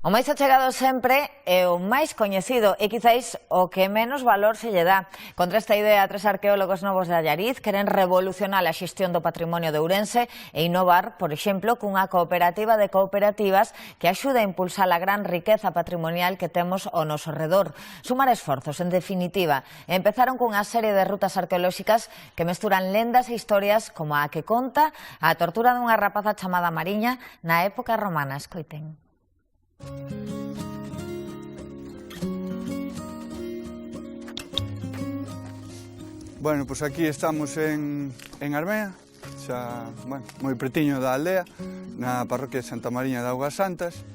O máis achegado sempre é o máis coñecido e quizáis o que menos valor se lle dá. Contra esta idea, 3 arqueólogos novos de Allariz queren revolucionar a xestión do patrimonio de Ourense e innovar, por exemplo, cunha cooperativa de cooperativas que axuda a impulsar a gran riqueza patrimonial que temos ao noso redor. Sumar esforzos, en definitiva. Empezaron cunha serie de rutas arqueolóxicas que mesturan lendas e historias como a que conta a tortura dunha rapaza chamada Mariña na época romana. Escoiten. Bueno, pois aquí estamos en Armea, xa, bueno, moi pretiño da aldea, na parroquia de Santa Mariña de Augas Santas,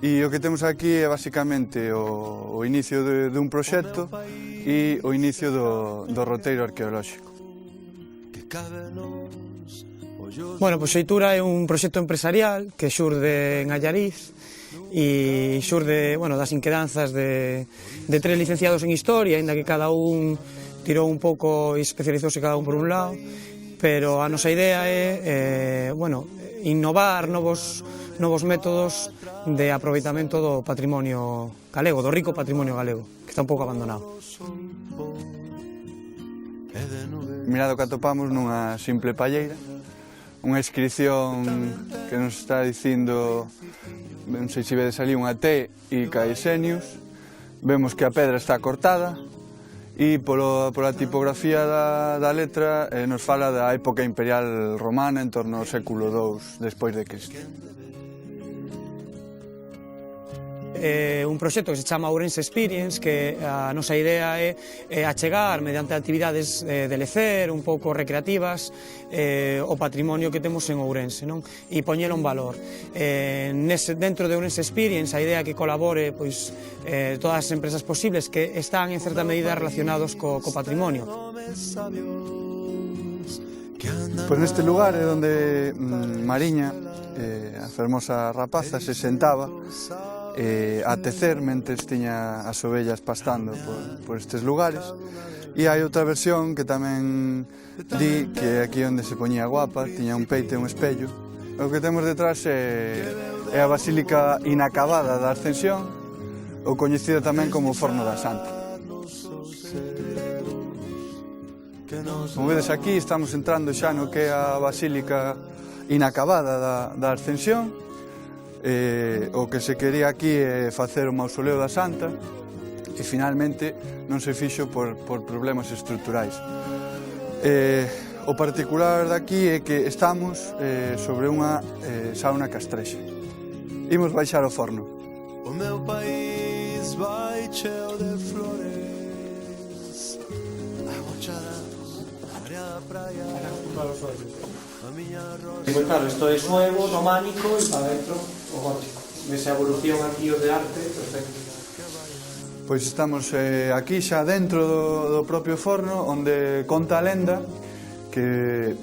e o que temos aquí é basicamente o inicio dun proxecto e o inicio do roteiro arqueolóxico. Bueno, pois Xeitura é un proxecto empresarial que xurde en Allariz e xurde, bueno, das inquedanzas de 3 licenciados en Historia, aínda que cada un tirou un pouco e especializouse cada un por un lado, pero a nosa idea é, bueno, innovar novos métodos de aproveitamento do patrimonio galego, do rico patrimonio galego, que está un pouco abandonado. Mirado que atopamos nunha simple palleira, unha inscripción que nos está dicindo, non sei se vedes ali, unha T e Caesenius. Vemos que a pedra está cortada e pola tipografía da letra nos fala da época imperial romana en torno ao século II despois de Cristo. É un proxecto que se chama Ourense Experience, que a nosa idea é achegar mediante actividades de lecer, un pouco recreativas, o patrimonio que temos en Ourense, non? E poñelo en valor. Dentro de Ourense Experience, a idea é que colabore pois, todas as empresas posibles que están en certa medida relacionados co patrimonio. Pois neste lugar é onde Mariña, a fermosa rapaza, se sentaba a tecer mentres tiña as ovellas pastando por estes lugares. E hai outra versión que tamén di que aquí onde se poñía guapa, tiña un peito e un espello. O que temos detrás é a basílica inacabada da Ascensión, ou coñecida tamén como o Forno da Santa. Como vedes aquí, estamos entrando xa no que é a basílica inacabada da Ascensión. O que se quería aquí é facer o mausoleo da Santa e finalmente non se fixo por problemas estruturais. O particular daqui é que estamos sobre unha sauna castrexa. Imos baixar o forno. O meu país vai cheo de flores, agochadas, área da praia. Pues claro, isto é suevo, románico e para dentro o gótico. Nesa evolución aquí o de arte, perfecto. Pois estamos aquí xa dentro do propio forno, onde conta a lenda que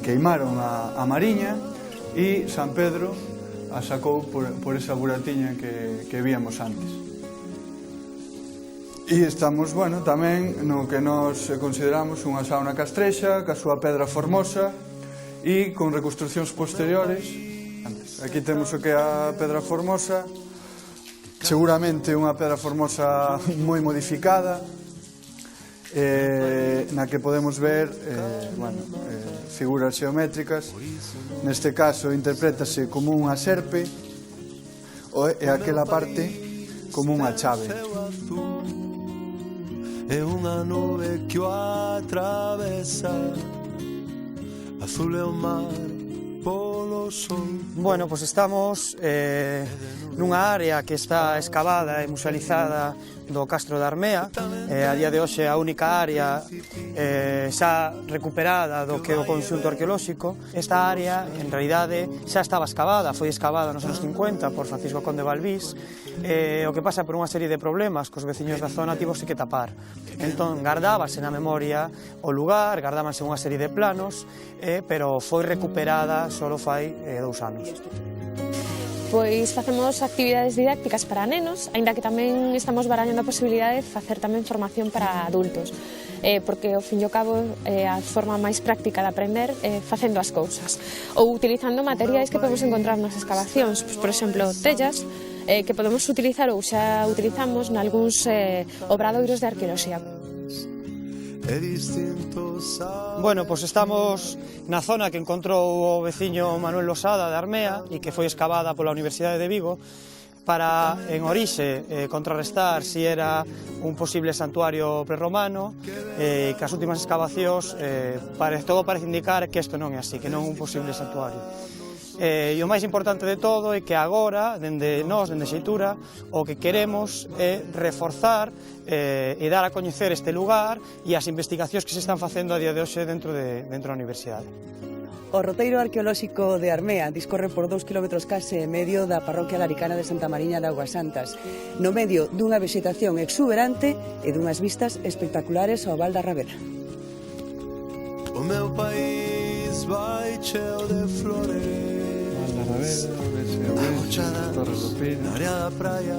queimaron a Mariña e San Pedro a sacou por esa buratiña que víamos antes. E estamos, bueno, tamén no que nos consideramos unha sauna castrexa, ca súa pedra formosa e con reconstruccións posteriores. Aquí temos o que é a pedra formosa, seguramente unha pedra formosa moi modificada, na que podemos ver figuras xeométricas. Neste caso interprétase como unha serpe e aquela parte como unha chave. É unha nube que o atravesa, azul é o mar polo sol. Bueno, pois estamos nunha área que está escavada e musealizada do Castro de Armea. A día de hoxe a única área xa recuperada do que é o conxunto arqueolóxico. Esta área, en realidade, xa estaba escavada, foi escavada nos anos 50 por Francisco Conde Balbís. O que pasa por unha serie de problemas cos veciños da zona tivose que tapar. Entón, gardábase na memoria o lugar, gardábanse unha serie de planos, pero foi recuperada só fai 2 anos. Pois facemos actividades didácticas para nenos, aínda que tamén estamos barallando a posibilidade de facer tamén formación para adultos, porque ao fin e ao cabo a forma máis práctica de aprender é facendo as cousas, ou utilizando materiais que podemos encontrar nas excavacións, por exemplo, tellas, que podemos utilizar ou xa utilizamos nalgúns obradoiros de arqueoloxía. Bueno, pois estamos na zona que encontrou o veciño Manuel Losada de Armea e que foi escavada pola Universidade de Vigo para, en orixe, contrarrestar si era un posible santuario prerromano, que as últimas excavacións todo parece indicar que isto non é así, que non é un posible santuario. E o máis importante de todo é que agora, dende Xeitura, o que queremos é reforzar e dar a coñecer este lugar e as investigacións que se están facendo a día de hoxe dentro da universidade. O roteiro arqueolóxico de Armea discorre por 2 km case e medio da parroquia laricana de Santa Mariña de Augas Santas, no medio dunha vexetación exuberante e dunhas vistas espectaculares ao Val da Rabela. O meu país vai cheo de flores, na área da praia.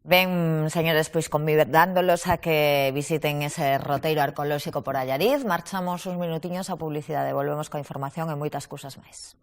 Ben, señores, pois convidándolos a que visiten ese roteiro arqueolóxico por Allariz. Marchamos uns minutiños a publicidade, volvemos coa información e moitas cousas máis.